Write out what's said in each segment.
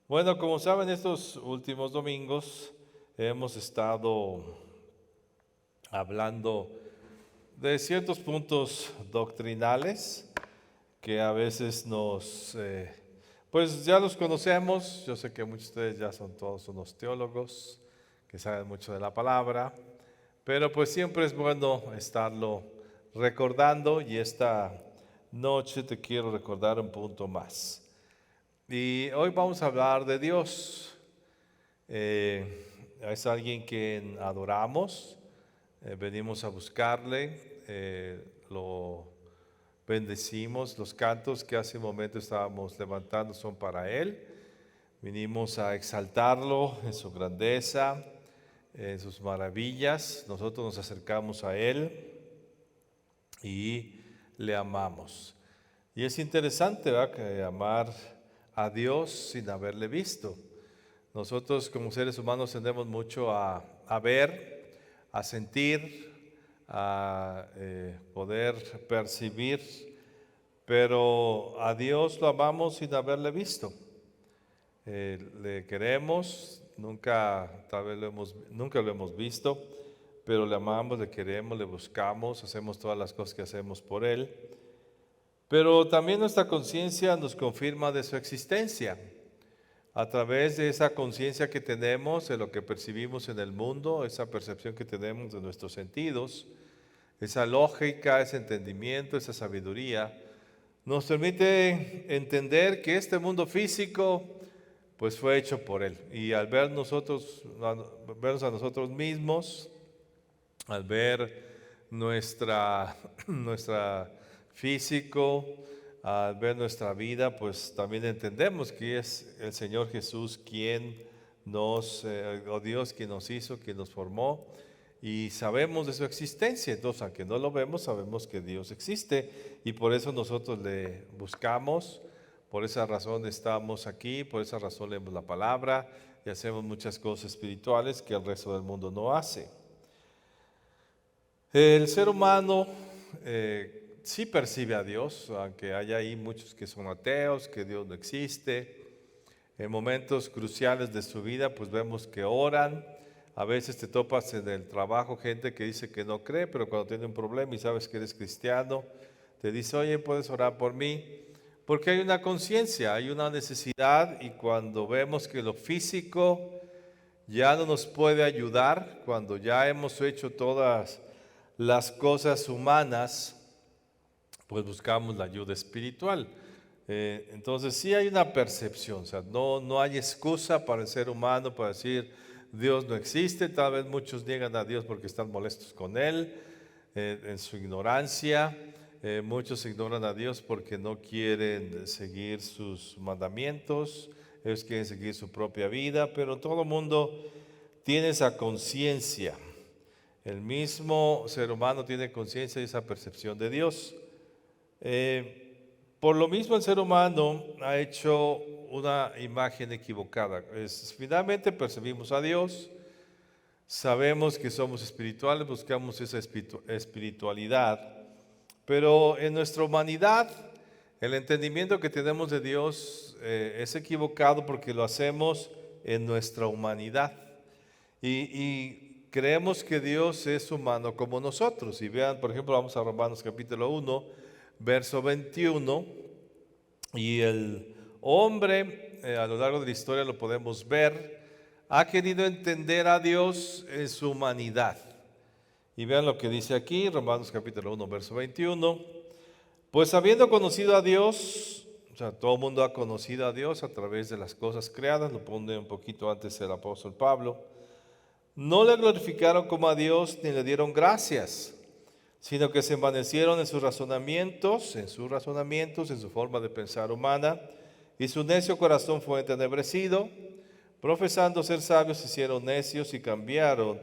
Bueno, como saben, estos últimos domingos hemos estado hablando de ciertos puntos doctrinales que a veces pues ya los conocemos. Yo sé que muchos de ustedes ya son todos unos teólogos que saben mucho de la palabra, pero pues siempre es bueno estarlo recordando, y esta noche te quiero recordar un punto más. Y hoy vamos a hablar de Dios. Es alguien que adoramos, venimos a buscarle, lo bendecimos. Los cantos que hace un momento estábamos levantando son para Él. Vinimos a exaltarlo en su grandeza, en sus maravillas. Nosotros nos acercamos a Él y le amamos. Y es interesante, ¿verdad?, que amar a Dios sin haberle visto. Nosotros como seres humanos tendemos mucho a ver, a sentir, a poder percibir, pero a Dios lo amamos sin haberle visto. Le queremos, nunca lo hemos visto, pero le amamos, le queremos, le buscamos, hacemos todas las cosas que hacemos por Él. Pero también nuestra conciencia nos confirma de su existencia. A través de esa conciencia que tenemos de lo que percibimos en el mundo, esa percepción que tenemos de nuestros sentidos, esa lógica, ese entendimiento, esa sabiduría, nos permite entender que este mundo físico pues fue hecho por Él. Y al vernos a nosotros mismos, al ver nuestra físico, al ver nuestra vida, pues también entendemos que es el Señor Jesús quien o Dios quien nos hizo, quien nos formó, y sabemos de su existencia. Entonces, aunque no lo vemos, sabemos que Dios existe, y por eso nosotros le buscamos. Por esa razón estamos aquí, por esa razón leemos la palabra y hacemos muchas cosas espirituales que el resto del mundo no hace. El ser humano sí percibe a Dios, aunque hay ahí muchos que son ateos, que Dios no existe. En momentos cruciales de su vida, pues vemos que oran. A veces te topas en el trabajo gente que dice que no cree, pero cuando tiene un problema y sabes que eres cristiano, te dice: oye, ¿puedes orar por mí? Porque hay una conciencia, hay una necesidad, y cuando vemos que lo físico ya no nos puede ayudar, cuando ya hemos hecho todas las cosas humanas, pues buscamos la ayuda espiritual. Entonces sí hay una percepción, o sea, no hay excusa para el ser humano para decir Dios no existe. Tal vez muchos niegan a Dios porque están molestos con Él, en su ignorancia. Muchos ignoran a Dios porque no quieren seguir sus mandamientos, ellos quieren seguir su propia vida, pero todo el mundo tiene esa conciencia. El mismo ser humano tiene conciencia de esa percepción de Dios. Por lo mismo, el ser humano ha hecho una imagen equivocada. Finalmente percibimos a Dios, sabemos que somos espirituales, buscamos esa espiritualidad, pero en nuestra humanidad el entendimiento que tenemos de Dios es equivocado porque lo hacemos en nuestra humanidad. Y creemos que Dios es humano como nosotros. Y vean, por ejemplo, vamos a Romanos capítulo 1, verso 21. Y el hombre, a lo largo de la historia lo podemos ver, ha querido entender a Dios en su humanidad. Y vean lo que dice aquí, Romanos capítulo 1, verso 21. Pues habiendo conocido a Dios, o sea, todo el mundo ha conocido a Dios a través de las cosas creadas, lo pone un poquito antes el apóstol Pablo. No le glorificaron como a Dios ni le dieron gracias, sino que se envanecieron en sus razonamientos, en su forma de pensar humana, y su necio corazón fue entenebrecido. Profesando ser sabios, se hicieron necios y cambiaron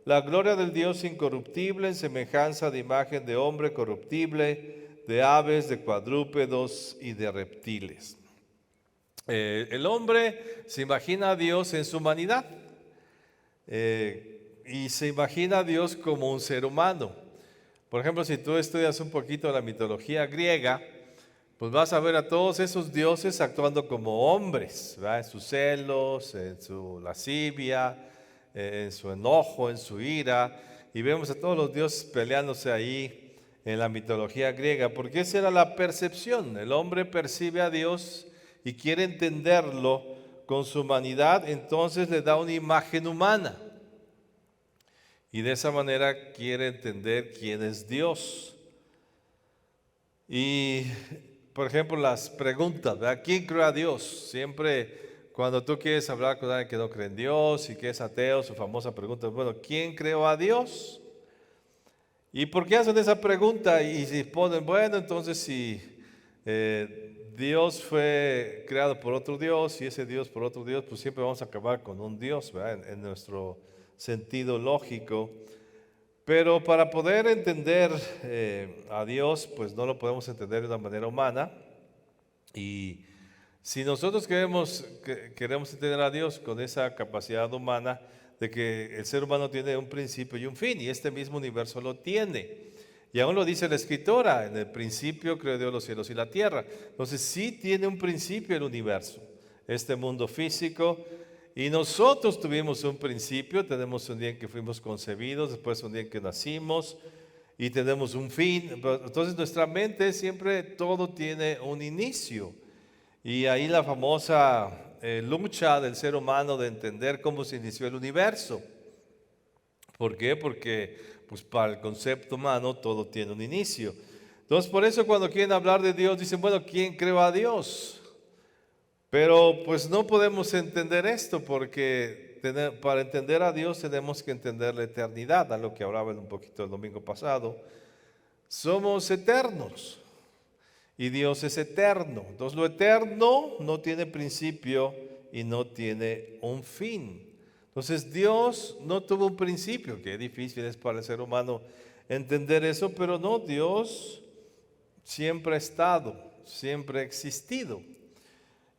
la gloria del Dios incorruptible en semejanza de imagen de hombre corruptible, de aves, de cuadrúpedos y de reptiles. El hombre se imagina a Dios en su humanidad. Y se imagina a Dios como un ser humano. Por ejemplo, si tú estudias un poquito la mitología griega, pues vas a ver a todos esos dioses actuando como hombres, ¿verdad? En sus celos, en su lascivia, en su enojo, en su ira. Y vemos a todos los dioses peleándose ahí en la mitología griega, porque esa era la percepción. El hombre percibe a Dios y quiere entenderlo con su humanidad, entonces le da una imagen humana. Y de esa manera quiere entender quién es Dios. Y, por ejemplo, las preguntas, ¿verdad? ¿Quién creó a Dios? Siempre cuando tú quieres hablar con alguien que no cree en Dios y que es ateo, su famosa pregunta es, bueno, ¿quién creó a Dios? ¿Y por qué hacen esa pregunta? Y si ponen, bueno, entonces si Dios fue creado por otro Dios y ese Dios por otro Dios, pues siempre vamos a acabar con un Dios, ¿verdad? En nuestro sentido lógico. Pero para poder entender a Dios, pues no lo podemos entender de una manera humana. Y si nosotros queremos entender a Dios con esa capacidad humana de que el ser humano tiene un principio y un fin, y este mismo universo lo tiene. Y aún lo dice la Escritura, en el principio creó Dios los cielos y la tierra. Entonces sí tiene un principio el universo, este mundo físico. Y nosotros tuvimos un principio, tenemos un día en que fuimos concebidos, después un día en que nacimos y tenemos un fin. Entonces nuestra mente siempre todo tiene un inicio. Y ahí la famosa lucha del ser humano de entender cómo se inició el universo. ¿Por qué? Porque pues para el concepto humano todo tiene un inicio. Entonces por eso cuando quieren hablar de Dios dicen, bueno, ¿quién creó a Dios? Pero pues no podemos entender esto porque para entender a Dios tenemos que entender la eternidad, a lo que hablaba un poquito el domingo pasado. Somos eternos y Dios es eterno. Entonces lo eterno no tiene principio y no tiene un fin. Entonces Dios no tuvo un principio, que difícil es para el ser humano entender eso, pero no, Dios siempre ha estado, siempre ha existido.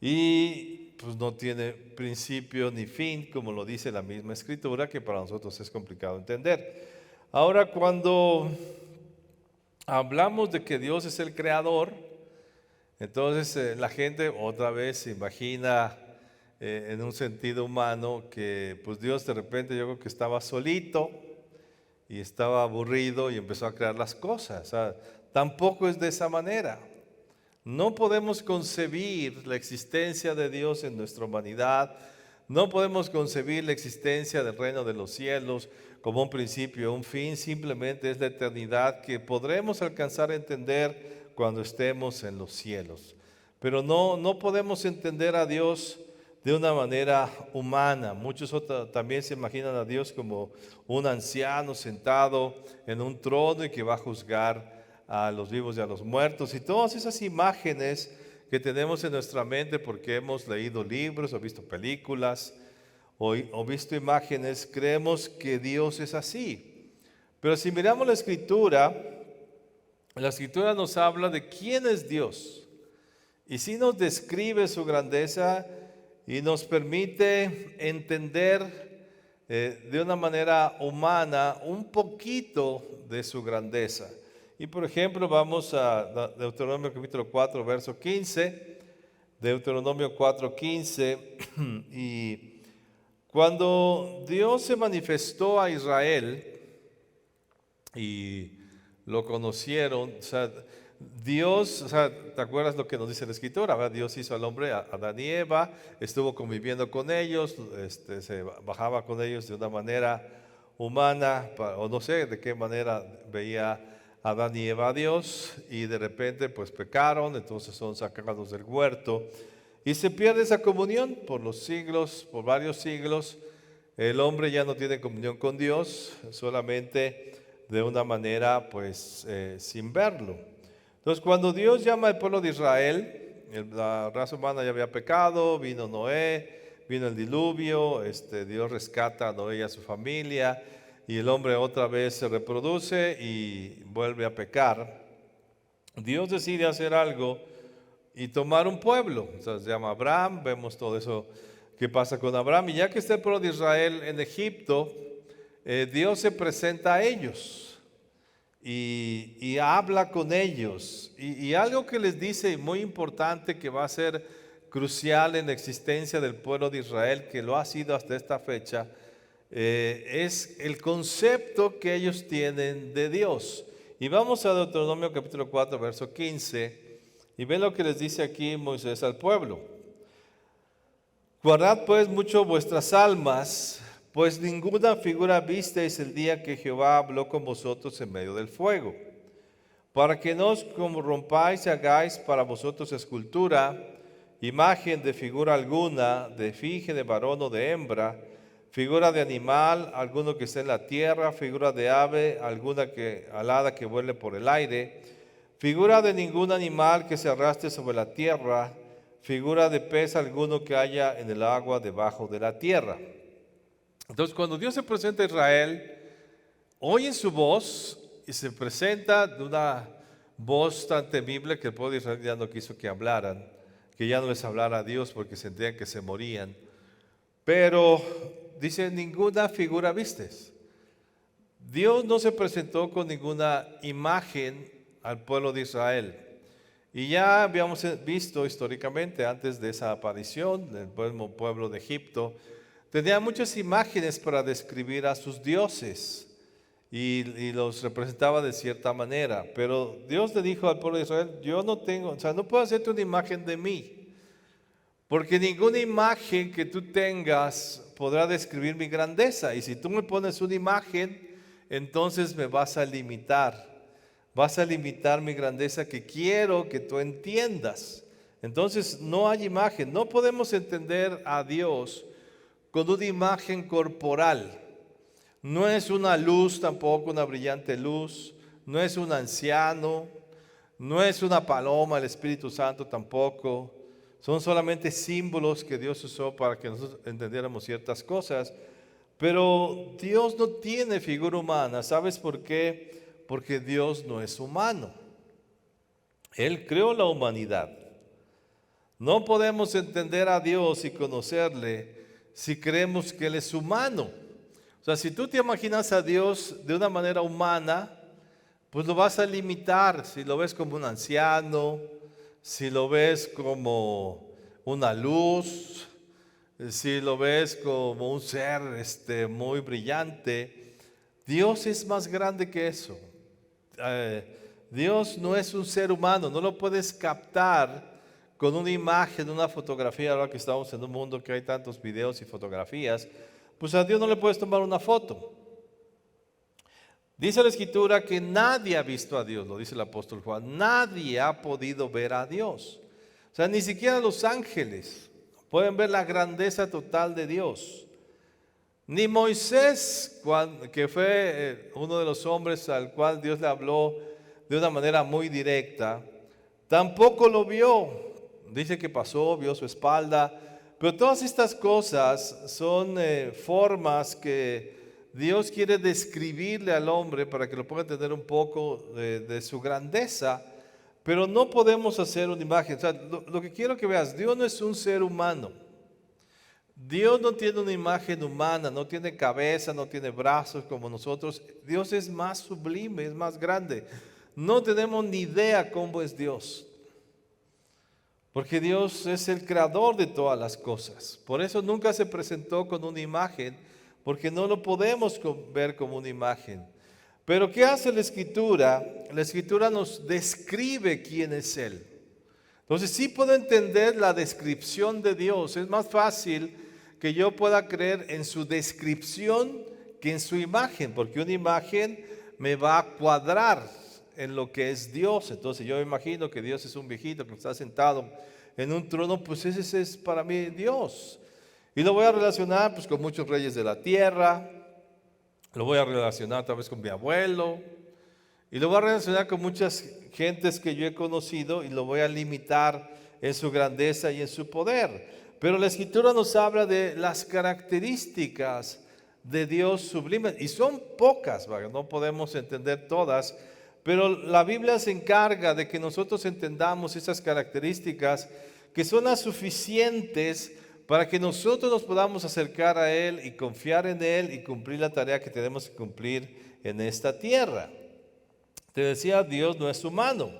Y pues no tiene principio ni fin, como lo dice la misma Escritura, que para nosotros es complicado entender. Ahora, cuando hablamos de que Dios es el creador, entonces la gente otra vez se imagina en un sentido humano que pues Dios de repente yo creo que estaba solito y estaba aburrido y empezó a crear las cosas. O sea, tampoco es de esa manera. No podemos concebir la existencia de Dios en nuestra humanidad, no podemos concebir la existencia del reino de los cielos como un principio, un fin, simplemente es la eternidad que podremos alcanzar a entender cuando estemos en los cielos. Pero no podemos entender a Dios de una manera humana. Muchos también se imaginan a Dios como un anciano sentado en un trono y que va a juzgar a los vivos y a los muertos, y todas esas imágenes que tenemos en nuestra mente porque hemos leído libros o visto películas o visto imágenes, creemos que Dios es así. Pero si miramos la Escritura nos habla de quién es Dios y sí nos describe su grandeza y nos permite entender de una manera humana un poquito de su grandeza. Y por ejemplo, vamos a Deuteronomio capítulo 4, verso 15. Deuteronomio 4, 15. Y cuando Dios se manifestó a Israel y lo conocieron, o sea, Dios, o sea, ¿te acuerdas lo que nos dice la Escritura? ¿Verdad? Dios hizo al hombre, a Adán y Eva, estuvo conviviendo con ellos, se bajaba con ellos de una manera humana, o no sé de qué manera veía Adán y Eva a Dios, y de repente pues pecaron, entonces son sacados del huerto y se pierde esa comunión por los siglos, por varios siglos. El hombre ya no tiene comunión con Dios, solamente de una manera pues sin verlo. Entonces cuando Dios llama al pueblo de Israel, la raza humana ya había pecado, vino Noé, vino el diluvio, Dios rescata a Noé y a su familia, y el hombre otra vez se reproduce y vuelve a pecar. Dios decide hacer algo y tomar un pueblo. O sea, se llama Abraham, vemos todo eso que pasa con Abraham. Y ya que está el pueblo de Israel en Egipto, Dios se presenta a ellos. y habla con ellos. Y algo que les dice muy importante que va a ser crucial en la existencia del pueblo de Israel, que lo ha sido hasta esta fecha, es el concepto que ellos tienen de Dios. Y vamos a Deuteronomio capítulo 4, verso 15, y ven lo que les dice aquí Moisés al pueblo. Guardad pues mucho vuestras almas, pues ninguna figura visteis el día que Jehová habló con vosotros en medio del fuego, para que no os corrompáis y hagáis para vosotros escultura, imagen de figura alguna, de efigie de varón o de hembra, figura de animal, alguno que esté en la tierra, figura de ave, alguna alada que vuele por el aire, figura de ningún animal que se arrastre sobre la tierra, figura de pez alguno que haya en el agua debajo de la tierra. Entonces, cuando Dios se presenta a Israel, oyen su voz y se presenta de una voz tan temible que el pueblo de Israel ya no quiso que hablaran, que ya no les hablara a Dios porque sentían que se morían. Pero dice, ninguna figura vistes. Dios no se presentó con ninguna imagen al pueblo de Israel. Y ya habíamos visto históricamente, antes de esa aparición del pueblo de Egipto, tenía muchas imágenes para describir a sus dioses y los representaba de cierta manera. Pero Dios le dijo al pueblo de Israel, yo no tengo, o sea, no puedo hacerte una imagen de mí, porque ninguna imagen que tú tengas podrá describir mi grandeza. Y si tú me pones una imagen, entonces me vas a limitar. Vas a limitar mi grandeza que quiero que tú entiendas. Entonces no hay imagen. No podemos entender a Dios con una imagen corporal. No es una luz tampoco, una brillante luz. No es un anciano. No es una paloma, el Espíritu Santo tampoco. Son solamente símbolos que Dios usó para que nosotros entendiéramos ciertas cosas. Pero Dios no tiene figura humana. ¿Sabes por qué? Porque Dios no es humano. Él creó la humanidad. No podemos entender a Dios y conocerle si creemos que Él es humano. O sea, si tú te imaginas a Dios de una manera humana, pues lo vas a limitar. Si lo ves como un anciano, si lo ves como una luz, si lo ves como un ser muy brillante, Dios es más grande que eso. Dios no es un ser humano, no lo puedes captar con una imagen, una fotografía. Ahora que estamos en un mundo que hay tantos videos y fotografías, pues a Dios no le puedes tomar una foto. Dice la Escritura que nadie ha visto a Dios, lo dice el apóstol Juan, nadie ha podido ver a Dios. O sea, ni siquiera los ángeles pueden ver la grandeza total de Dios. Ni Moisés, que fue uno de los hombres al cual Dios le habló de una manera muy directa, tampoco lo vio. Dice que pasó, vio su espalda, pero todas estas cosas son formas que Dios quiere describirle al hombre para que lo pueda entender un poco de su grandeza, pero no podemos hacer una imagen. O sea, lo que quiero que veas, Dios no es un ser humano. Dios no tiene una imagen humana, no tiene cabeza, no tiene brazos como nosotros. Dios es más sublime, es más grande. No tenemos ni idea cómo es Dios, porque Dios es el creador de todas las cosas. Por eso nunca se presentó con una imagen, porque no lo podemos ver como una imagen. Pero ¿qué hace la Escritura? La Escritura nos describe quién es Él. Entonces sí puedo entender la descripción de Dios. Es más fácil que yo pueda creer en su descripción que en su imagen, porque una imagen me va a cuadrar en lo que es Dios. Entonces yo me imagino que Dios es un viejito que está sentado en un trono, pues ese es para mí Dios. Y lo voy a relacionar pues con muchos reyes de la tierra, lo voy a relacionar tal vez con mi abuelo, y lo voy a relacionar con muchas gentes que yo he conocido y lo voy a limitar en su grandeza y en su poder. Pero la Escritura nos habla de las características de Dios sublime, y son pocas, no podemos entender todas, pero la Biblia se encarga de que nosotros entendamos esas características que son las suficientes para que nosotros nos podamos acercar a Él y confiar en Él y cumplir la tarea que tenemos que cumplir en esta tierra. Te decía, Dios no es humano.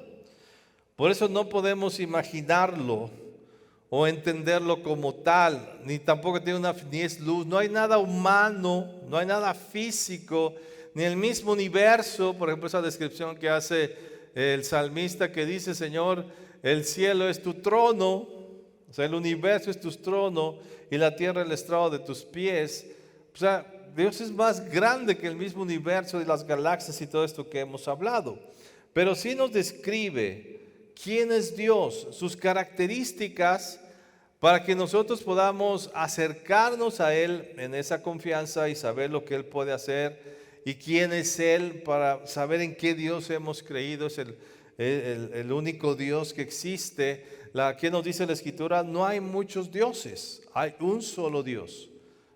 Por eso no podemos imaginarlo o entenderlo como tal, ni tampoco tiene ni es luz. No hay nada humano, no hay nada físico, ni el mismo universo. Por ejemplo, esa descripción que hace el salmista que dice, Señor, el cielo es tu trono, o sea, el universo es tu trono y la tierra el estrado de tus pies. O sea, Dios es más grande que el mismo universo de las galaxias y todo esto que hemos hablado. Pero sí nos describe quién es Dios, sus características, para que nosotros podamos acercarnos a Él en esa confianza y saber lo que Él puede hacer y quién es Él, para saber en qué Dios hemos creído. Es el único Dios que existe. ¿Qué nos dice la Escritura? No hay muchos dioses, hay un solo Dios.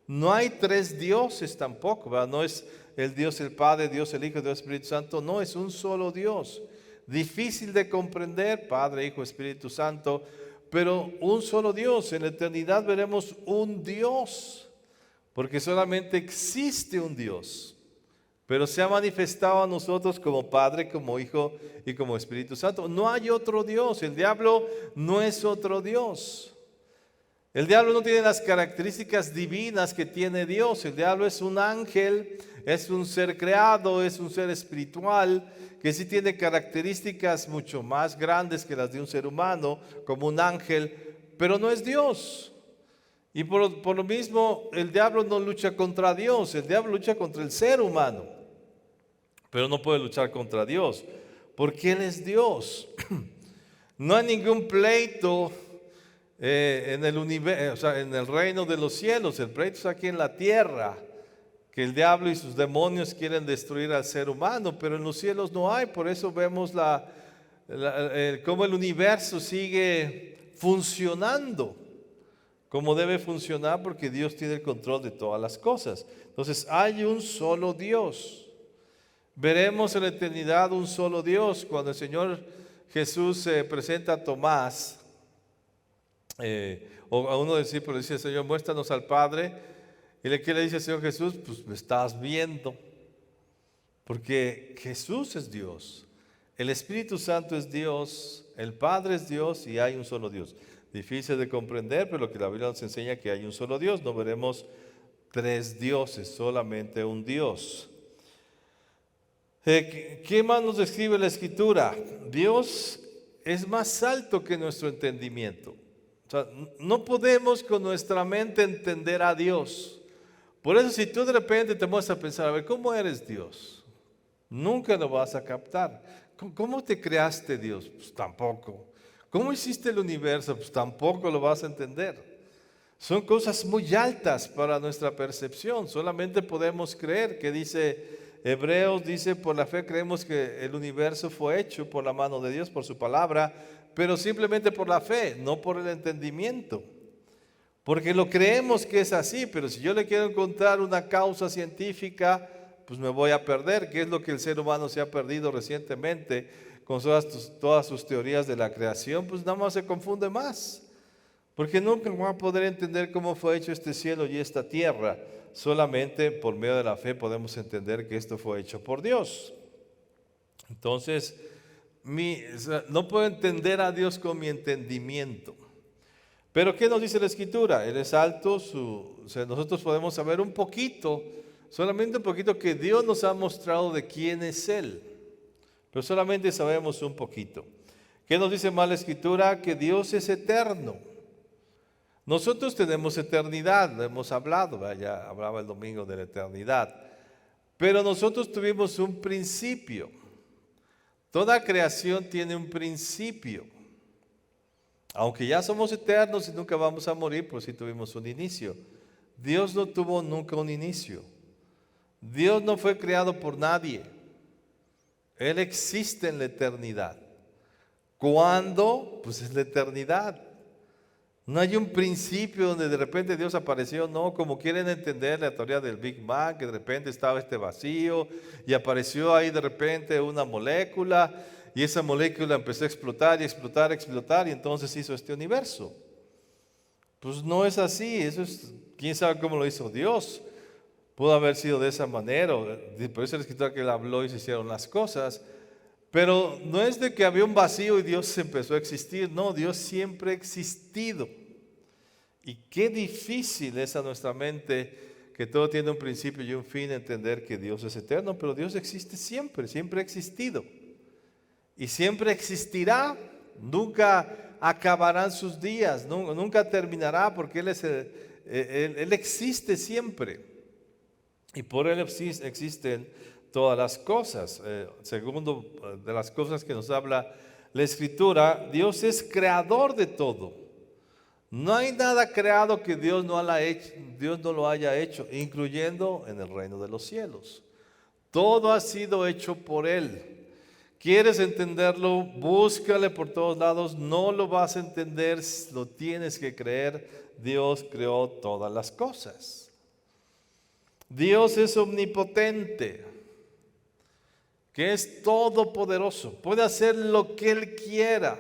No hay tres dioses tampoco, ¿verdad? No es el Dios el Padre, Dios el Hijo, Dios el Espíritu Santo. No, es un solo Dios. Difícil de comprender, Padre, Hijo, Espíritu Santo, pero un solo Dios. En la eternidad veremos un Dios, porque solamente existe un Dios, pero se ha manifestado a nosotros como Padre, como Hijo y como Espíritu Santo. No hay otro Dios. El diablo no es otro Dios. El diablo no tiene las características divinas que tiene Dios. El diablo es un ángel, es un ser creado, es un ser espiritual, que sí tiene características mucho más grandes que las de un ser humano, como un ángel, pero no es Dios. Y por lo mismo, el diablo no lucha contra Dios, el diablo lucha contra el ser humano, pero no puede luchar contra Dios, porque Él es Dios. No hay ningún pleito en el universo, o sea, en el reino de los cielos. El pleito está aquí en la tierra, que el diablo y sus demonios quieren destruir al ser humano, pero en los cielos no hay. Por eso vemos cómo el universo sigue funcionando como debe funcionar, porque Dios tiene el control de todas las cosas. Entonces hay un solo Dios. Veremos en la eternidad un solo Dios. Cuando el Señor Jesús se presenta a Tomás, o a uno de los discípulos, dice: Señor, muéstranos al Padre. Y ¿qué le dice el Señor Jesús? Pues me estás viendo. Porque Jesús es Dios, el Espíritu Santo es Dios, el Padre es Dios y hay un solo Dios. Difícil de comprender, pero lo que la Biblia nos enseña, que hay un solo Dios. No veremos tres dioses, solamente un Dios. ¿Qué más nos describe la Escritura? Dios es más alto que nuestro entendimiento. O sea, no podemos con nuestra mente entender a Dios. Por eso, si tú de repente te muestras a pensar, a ver, ¿cómo eres Dios? Nunca lo vas a captar. ¿Cómo te creaste, Dios? Pues tampoco. ¿Cómo hiciste el universo? Pues tampoco lo vas a entender. Son cosas muy altas para nuestra percepción. Solamente podemos creer, que dice Hebreos, dice: por la fe creemos que el universo fue hecho por la mano de Dios, por su palabra, pero simplemente por la fe, no por el entendimiento. Porque lo creemos que es así, pero si yo le quiero encontrar una causa científica, pues me voy a perder, que es lo que el ser humano se ha perdido recientemente con todas sus teorías de la creación. Pues nada más se confunde más, porque nunca va a poder entender cómo fue hecho este cielo y esta tierra. Solamente por medio de la fe podemos entender que esto fue hecho por Dios. Entonces, no puedo entender a Dios con mi entendimiento. Pero ¿qué nos dice la Escritura? Él es alto, nosotros podemos saber un poquito, solamente un poquito, que Dios nos ha mostrado de quién es Él. Pero solamente sabemos un poquito. ¿Qué nos dice más la Escritura? Que Dios es eterno. Nosotros tenemos eternidad, lo hemos hablado, ya hablaba el domingo de la eternidad. Pero nosotros tuvimos un principio. Toda creación tiene un principio. Aunque ya somos eternos y nunca vamos a morir, pues sí tuvimos un inicio. Dios no tuvo nunca un inicio. Dios no fue creado por nadie. Él existe en la eternidad. ¿Cuándo? Pues es la eternidad. No hay un principio donde de repente Dios apareció, no, como quieren entender la teoría del Big Bang, que de repente estaba este vacío y apareció ahí de repente una molécula, y esa molécula empezó a explotar y explotar y explotar, y entonces hizo este universo. Pues no es así. Eso es, quién sabe cómo lo hizo Dios. Pudo haber sido de esa manera, por eso la Escritura que Él habló y se hicieron las cosas. Pero no es de que había un vacío y Dios empezó a existir. No, Dios siempre ha existido. Y qué difícil es a nuestra mente, que todo tiene un principio y un fin, entender que Dios es eterno. Pero Dios existe siempre, siempre ha existido. Y siempre existirá. Nunca acabarán sus días, nunca terminará, porque Él existe siempre. Y por Él existen todas las cosas. Segundo de las cosas que nos habla la Escritura, Dios es creador de todo. No hay nada creado que Dios no lo haya hecho, incluyendo en el reino de los cielos. Todo ha sido hecho por Él. ¿Quieres entenderlo? Búscale por todos lados. No lo vas a entender, lo tienes que creer. Dios creó todas las cosas. Dios es omnipotente, que es todopoderoso. Puede hacer lo que Él quiera.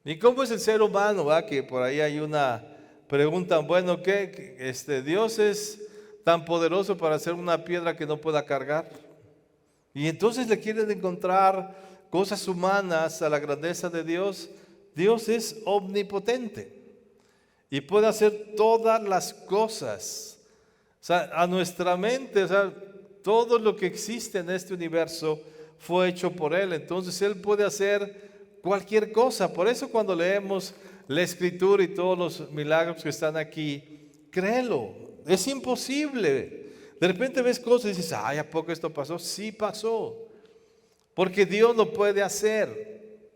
¿Y cómo es el ser humano? ¿Va? Que por ahí hay una pregunta. Bueno, ¿qué? Dios es tan poderoso para hacer una piedra que no pueda cargar. Y entonces le quieren encontrar cosas humanas a la grandeza de Dios. Dios es omnipotente y puede hacer todas las cosas. O sea, a nuestra mente, o sea, todo lo que existe en este universo fue hecho por Él. Entonces Él puede hacer cualquier cosa. Por eso cuando leemos la Escritura y todos los milagros que están aquí, créelo, es imposible. De repente ves cosas y dices, ay, ¿a poco esto pasó? Sí pasó, porque Dios lo puede hacer.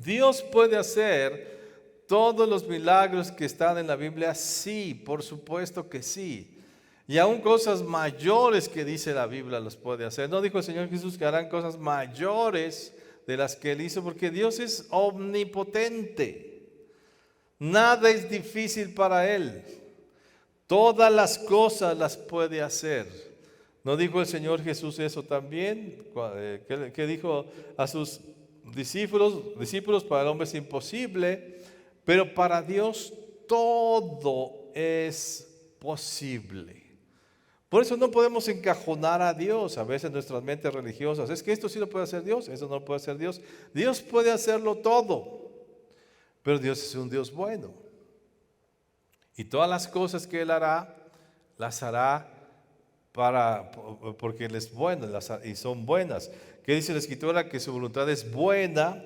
Dios puede hacer todos los milagros que están en la Biblia, sí, por supuesto que sí. Y aún cosas mayores que dice la Biblia los puede hacer. ¿No dijo el Señor Jesús que harán cosas mayores de las que Él hizo? Porque Dios es omnipotente. Nada es difícil para Él. Todas las cosas las puede hacer. ¿No dijo el Señor Jesús eso también? ¿Qué dijo a sus discípulos? Para el hombre es imposible, pero para Dios todo es posible. Por eso no podemos encajonar a Dios a veces en nuestras mentes religiosas. Es que esto sí lo puede hacer Dios, eso no lo puede hacer Dios. Dios puede hacerlo todo, pero Dios es un Dios bueno. Y todas las cosas que Él hará, las hará porque Él es bueno y son buenas. ¿Qué dice la Escritura? Que su voluntad es buena,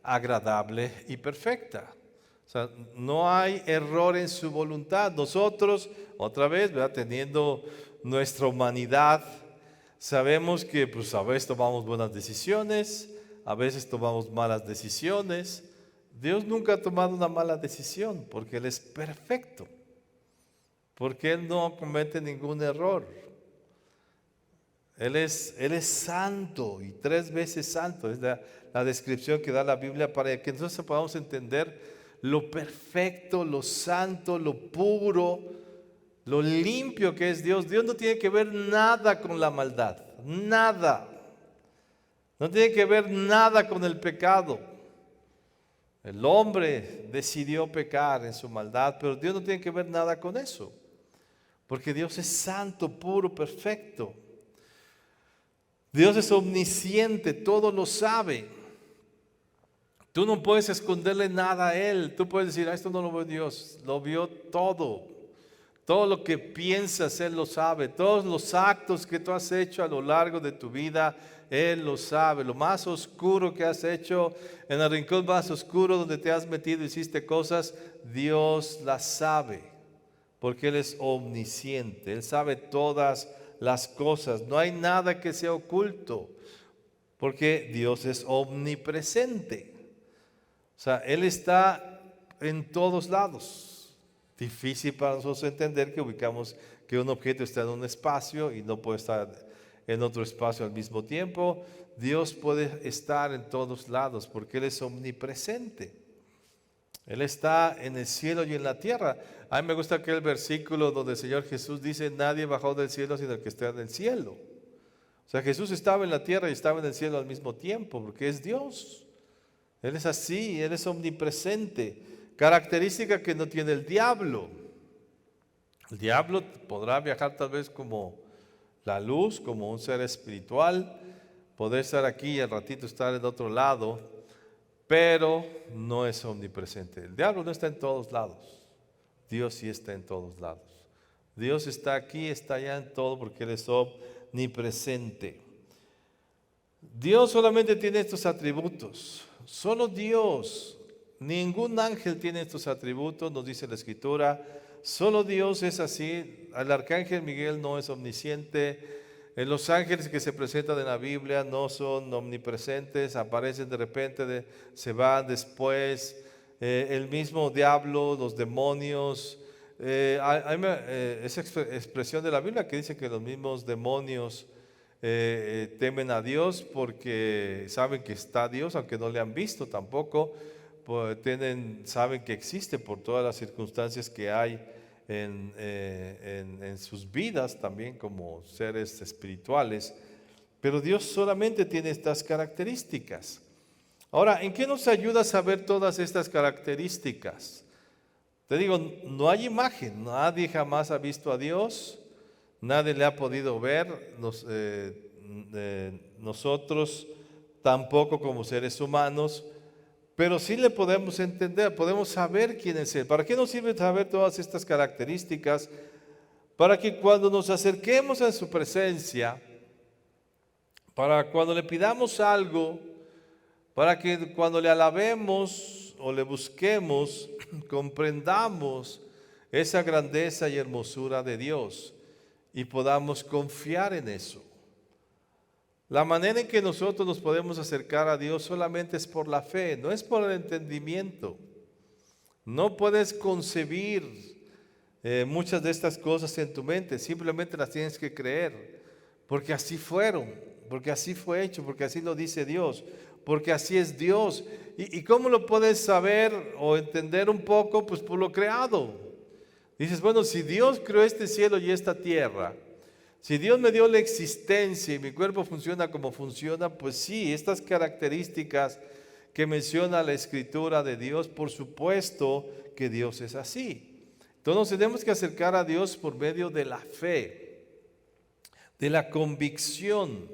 agradable y perfecta. O sea, no hay error en su voluntad. Nosotros, otra vez, ¿verdad? Teniendo nuestra humanidad, sabemos que pues, a veces tomamos buenas decisiones, a veces tomamos malas decisiones. Dios nunca ha tomado una mala decisión porque Él es perfecto, porque Él no comete ningún error. Él es santo y 3 veces santo. Es la descripción que da la Biblia para que nosotros podamos entender lo perfecto, lo santo, lo puro, lo limpio que es Dios. Dios no tiene que ver nada con la maldad, nada. No tiene que ver nada con el pecado. El hombre decidió pecar en su maldad, pero Dios no tiene que ver nada con eso, porque Dios es santo, puro, perfecto. Dios es omnisciente, todo lo sabe. Tú no puedes esconderle nada a Él. Tú puedes decir, esto no lo vio Dios, lo vio todo. Todo lo que piensas, Él lo sabe. Todos los actos que tú has hecho a lo largo de tu vida, Él lo sabe. Lo más oscuro que has hecho, en el rincón más oscuro donde te has metido, hiciste cosas, Dios las sabe. Porque Él es omnisciente. Él sabe todas las cosas. No hay nada que sea oculto. Porque Dios es omnipresente. O sea, Él está en todos lados. Difícil para nosotros entender que ubicamos que un objeto está en un espacio y no puede estar en otro espacio al mismo tiempo. Dios puede estar en todos lados porque Él es omnipresente. Él está en el cielo y en la tierra. A mí me gusta aquel versículo donde el Señor Jesús dice, nadie bajó del cielo sino el que está en el cielo. O sea, Jesús estaba en la tierra y estaba en el cielo al mismo tiempo porque es Dios. Él es así, Él es omnipresente. Característica que no tiene el diablo. El diablo podrá viajar tal vez como la luz, como un ser espiritual, poder estar aquí y al ratito estar en otro lado, pero no es omnipresente. El diablo no está en todos lados, Dios sí está en todos lados. Dios está aquí, está allá en todo porque Él es omnipresente. Dios solamente tiene estos atributos, solo Dios. Ningún ángel tiene estos atributos, nos dice la Escritura. Solo Dios es así. El arcángel Miguel no es omnisciente. Los ángeles que se presentan en la Biblia no son omnipresentes, aparecen de repente, se van después. El mismo diablo, los demonios. Hay esa expresión de la Biblia que dice que los mismos demonios temen a Dios porque saben que está Dios, aunque no le han visto tampoco. Pues saben que existe por todas las circunstancias que hay en sus vidas también como seres espirituales, pero Dios solamente tiene estas características. Ahora, ¿en qué nos ayuda a saber todas estas características? Te digo, no hay imagen, nadie jamás ha visto a Dios, nadie le ha podido ver, nosotros tampoco como seres humanos. Pero sí le podemos entender, podemos saber quién es Él. ¿Para qué nos sirve saber todas estas características? Para que cuando nos acerquemos a su presencia, para cuando le pidamos algo, para que cuando le alabemos o le busquemos, comprendamos esa grandeza y hermosura de Dios y podamos confiar en eso. La manera en que nosotros nos podemos acercar a Dios solamente es por la fe, no es por el entendimiento. No puedes concebir muchas de estas cosas en tu mente, simplemente las tienes que creer, porque así fueron, porque así fue hecho, porque así lo dice Dios, porque así es Dios. ¿Y cómo lo puedes saber o entender un poco? Pues por lo creado. Dices, bueno, si Dios creó este cielo y esta tierra, si Dios me dio la existencia y mi cuerpo funciona como funciona, pues sí, estas características que menciona la Escritura de Dios, por supuesto que Dios es así. Entonces nos tenemos que acercar a Dios por medio de la fe, de la convicción.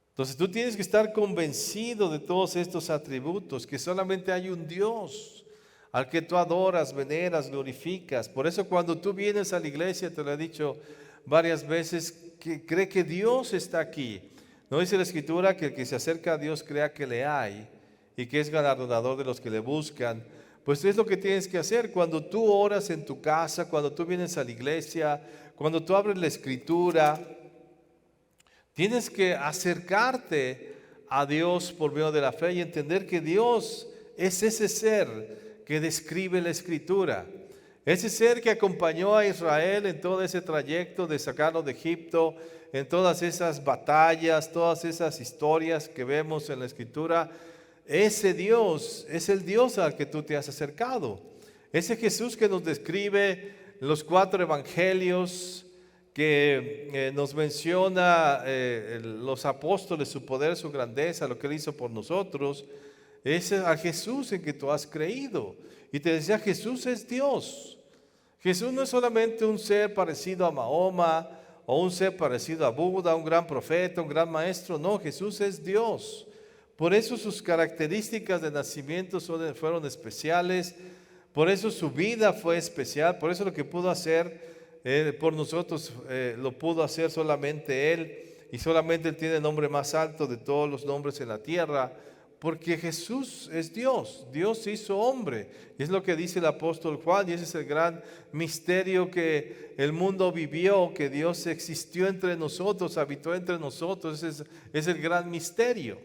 Entonces tú tienes que estar convencido de todos estos atributos, que solamente hay un Dios al que tú adoras, veneras, glorificas. Por eso cuando tú vienes a la iglesia, te lo he dicho varias veces, que cree que Dios está aquí. No dice la Escritura que el que se acerca a Dios crea que le hay y que es galardonador de los que le buscan. Pues es lo que tienes que hacer cuando tú oras en tu casa, cuando tú vienes a la iglesia, cuando tú abres la Escritura. Tienes que acercarte a Dios por medio de la fe y entender que Dios es ese ser que describe la Escritura. Ese ser que acompañó a Israel en todo ese trayecto de sacarlo de Egipto, en todas esas batallas, todas esas historias que vemos en la Escritura, ese Dios es el Dios al que tú te has acercado. Ese Jesús que nos describe los 4 evangelios, que nos menciona los apóstoles, su poder, su grandeza, lo que Él hizo por nosotros, es a Jesús en que tú has creído. Y te decía, Jesús es Dios. Jesús no es solamente un ser parecido a Mahoma o un ser parecido a Buda, un gran profeta, un gran maestro. No, Jesús es Dios. Por eso sus características de nacimiento fueron especiales. Por eso su vida fue especial. Por eso lo que pudo hacer por nosotros lo pudo hacer solamente Él. Y solamente Él tiene el nombre más alto de todos los nombres en la tierra. Porque Jesús es Dios, Dios se hizo hombre. Y es lo que dice el apóstol Juan, y ese es el gran misterio que el mundo vivió, que Dios existió entre nosotros, habitó entre nosotros. Ese es el gran misterio.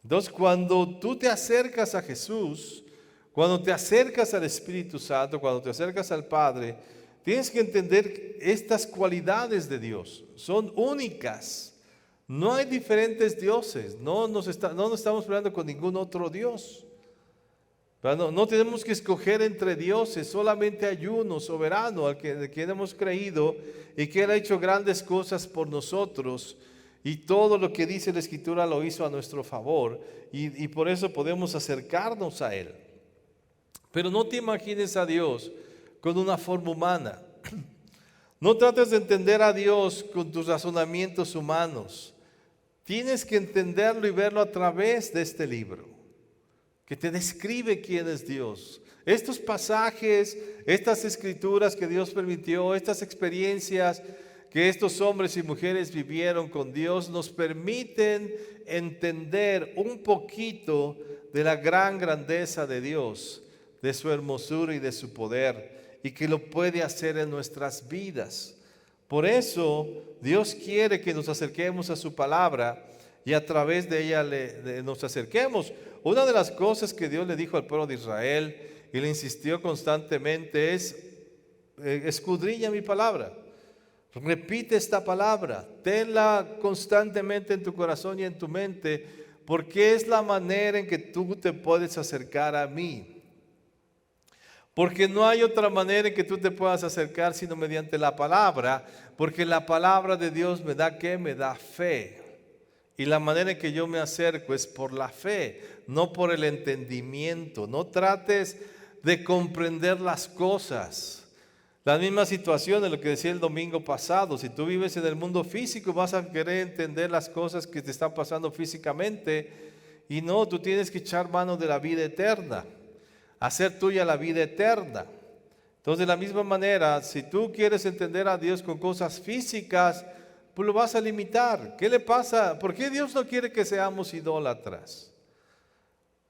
Entonces, cuando tú te acercas a Jesús, cuando te acercas al Espíritu Santo, cuando te acercas al Padre, tienes que entender estas cualidades de Dios, son únicas. No hay diferentes dioses, no nos estamos peleando con ningún otro Dios. No tenemos que escoger entre dioses, solamente hay uno soberano de quien hemos creído y que Él ha hecho grandes cosas por nosotros y todo lo que dice la Escritura lo hizo a nuestro favor y por eso podemos acercarnos a Él. Pero no te imagines a Dios con una forma humana. No trates de entender a Dios con tus razonamientos humanos. tienes que entenderlo y verlo a través de este libro, que te describe quién es Dios. Estos pasajes, estas escrituras que Dios permitió, estas experiencias que estos hombres y mujeres vivieron con Dios, nos permiten entender un poquito de la gran grandeza de Dios, de su hermosura y de su poder, y que lo puede hacer en nuestras vidas. Por eso Dios quiere que nos acerquemos a su palabra y a través de ella nos acerquemos. Una de las cosas que Dios le dijo al pueblo de Israel y le insistió constantemente es: escudriña mi palabra, repite esta palabra, tenla constantemente en tu corazón y en tu mente, porque es la manera en que tú te puedes acercar a mí. Porque no hay otra manera en que tú te puedas acercar sino mediante la palabra, porque la palabra de Dios me da ¿qué? Me da fe. Y la manera en que yo me acerco es por la fe, no por el entendimiento. No trates de comprender las cosas. La misma situación de lo que decía el domingo pasado. Si tú vives en el mundo físico, vas a querer entender las cosas que te están pasando físicamente. Y no, tú tienes que echar mano de la vida eterna, hacer tuya la vida eterna. Entonces, de la misma manera, si tú quieres entender a Dios con cosas físicas, pues lo vas a limitar. ¿Qué le pasa? ¿Por qué Dios no quiere que seamos idólatras?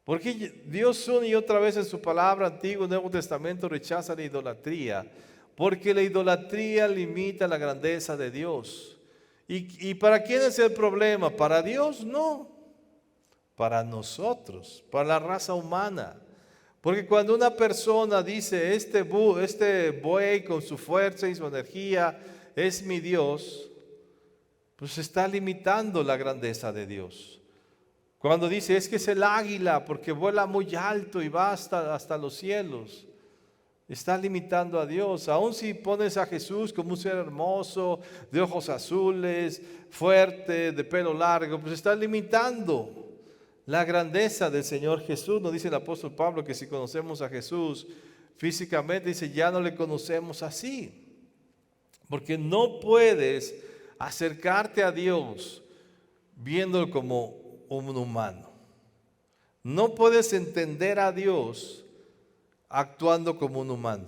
Porque Dios una y otra vez en su palabra, Antiguo y Nuevo Testamento, rechaza la idolatría. Porque la idolatría limita la grandeza de Dios. ¿Y para quién es el problema? ¿Para Dios? No. Para nosotros, para la raza humana. Porque cuando una persona dice, este buey con su fuerza y su energía es mi Dios, pues está limitando la grandeza de Dios. Cuando dice, es que es el águila porque vuela muy alto y va hasta los cielos, está limitando a Dios. Aun si pones a Jesús como un ser hermoso, de ojos azules, fuerte, de pelo largo, pues está limitando la grandeza del Señor Jesús. Nos dice el apóstol Pablo que si conocemos a Jesús físicamente, dice, ya no le conocemos así. Porque no puedes acercarte a Dios viéndolo como un humano. No puedes entender a Dios actuando como un humano.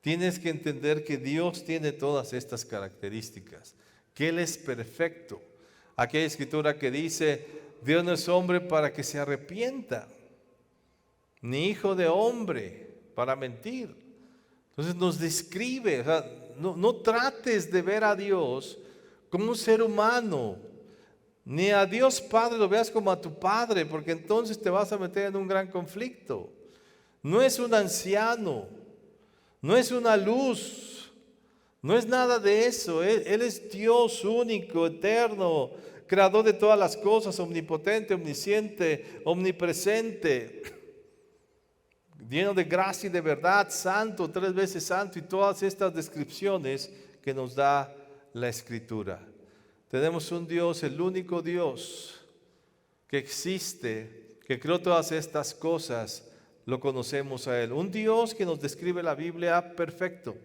Tienes que entender que Dios tiene todas estas características, que Él es perfecto. Aquella escritura que dice, Dios no es hombre para que se arrepienta, ni hijo de hombre para mentir. Entonces nos describe, o sea, no trates de ver a Dios como un ser humano, ni a Dios Padre lo veas como a tu Padre, porque entonces te vas a meter en un gran conflicto. No es un anciano, no es una luz, no es nada de eso. Él es Dios único, eterno, creador de todas las cosas, omnipotente, omnisciente, omnipresente, lleno de gracia y de verdad, santo, 3 veces santo, y todas estas descripciones que nos da la Escritura. Tenemos un Dios, el único Dios que existe, que creó todas estas cosas, lo conocemos a Él. Un Dios que nos describe la Biblia perfecto,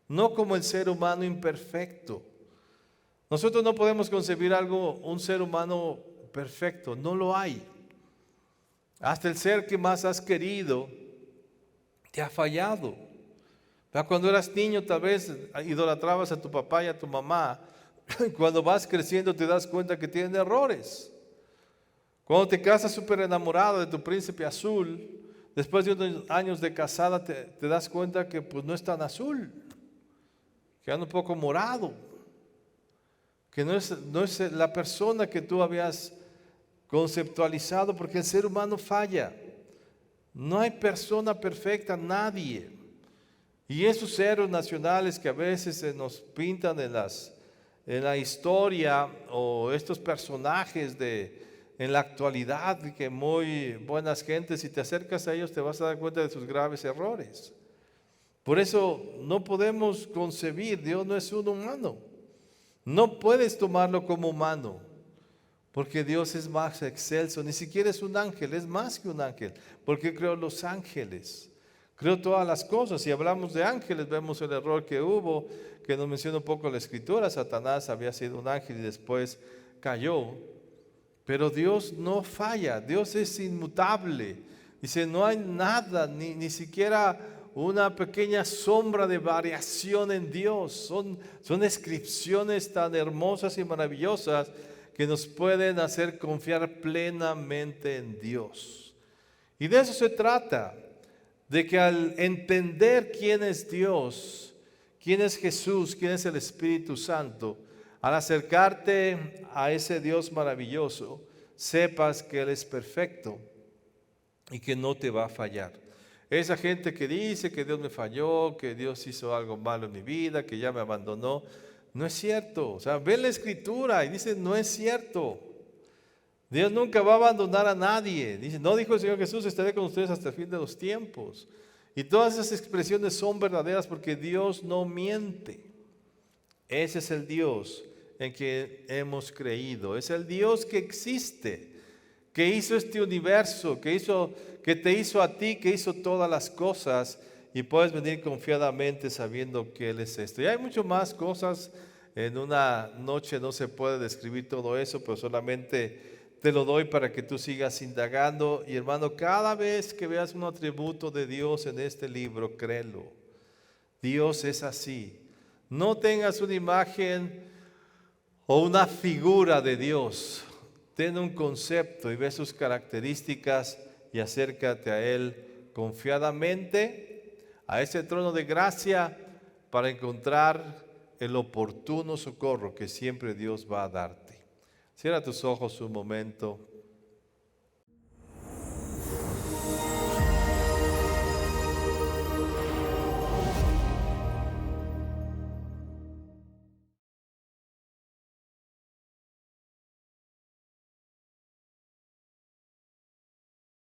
no como el ser humano imperfecto. Nosotros no podemos concebir un ser humano perfecto, no lo hay. Hasta el ser que más has querido te ha fallado. Cuando eras niño tal vez idolatrabas a tu papá y a tu mamá. Cuando vas creciendo te das cuenta que tienen errores. Cuando te casas súper enamorado de tu príncipe azul, después de unos años de casada te das cuenta que pues no es tan azul, que anda un poco morado, que no es la persona que tú habías conceptualizado, porque el ser humano falla. No hay persona perfecta, nadie. Y esos héroes nacionales que a veces se nos pintan en la historia, o estos personajes en la actualidad, que muy buenas gentes, si te acercas a ellos te vas a dar cuenta de sus graves errores. Por eso no podemos concebir, Dios no es un humano. No puedes tomarlo como humano, porque Dios es más excelso, ni siquiera es un ángel, es más que un ángel, porque creó los ángeles, creó todas las cosas. Si hablamos de ángeles, vemos el error que hubo, que nos menciona un poco la Escritura. Satanás había sido un ángel y después cayó, pero Dios no falla, Dios es inmutable. Dice, no hay nada, ni siquiera una pequeña sombra de variación en Dios. Son descripciones tan hermosas y maravillosas que nos pueden hacer confiar plenamente en Dios. Y de eso se trata, de que al entender quién es Dios, quién es Jesús, quién es el Espíritu Santo, al acercarte a ese Dios maravilloso, sepas que Él es perfecto y que no te va a fallar. Esa gente que dice que Dios me falló, que Dios hizo algo malo en mi vida, que ya me abandonó, no es cierto. O sea, ve la Escritura y dice, no es cierto. Dios nunca va a abandonar a nadie. Dice, no dijo el Señor Jesús, estaré con ustedes hasta el fin de los tiempos. Y todas esas expresiones son verdaderas porque Dios no miente. Ese es el Dios en que hemos creído. Es el Dios que existe, que hizo este universo, que te hizo a ti, que hizo todas las cosas, y puedes venir confiadamente sabiendo que Él es esto. Y hay mucho más cosas. En una noche no se puede describir todo eso, pero solamente te lo doy para que tú sigas indagando. Y hermano, cada vez que veas un atributo de Dios en este libro, créelo. Dios es así. No tengas una imagen o una figura de Dios. Ten un concepto y ve sus características y acércate a Él confiadamente, a ese trono de gracia, para encontrar el oportuno socorro que siempre Dios va a darte. Cierra tus ojos un momento.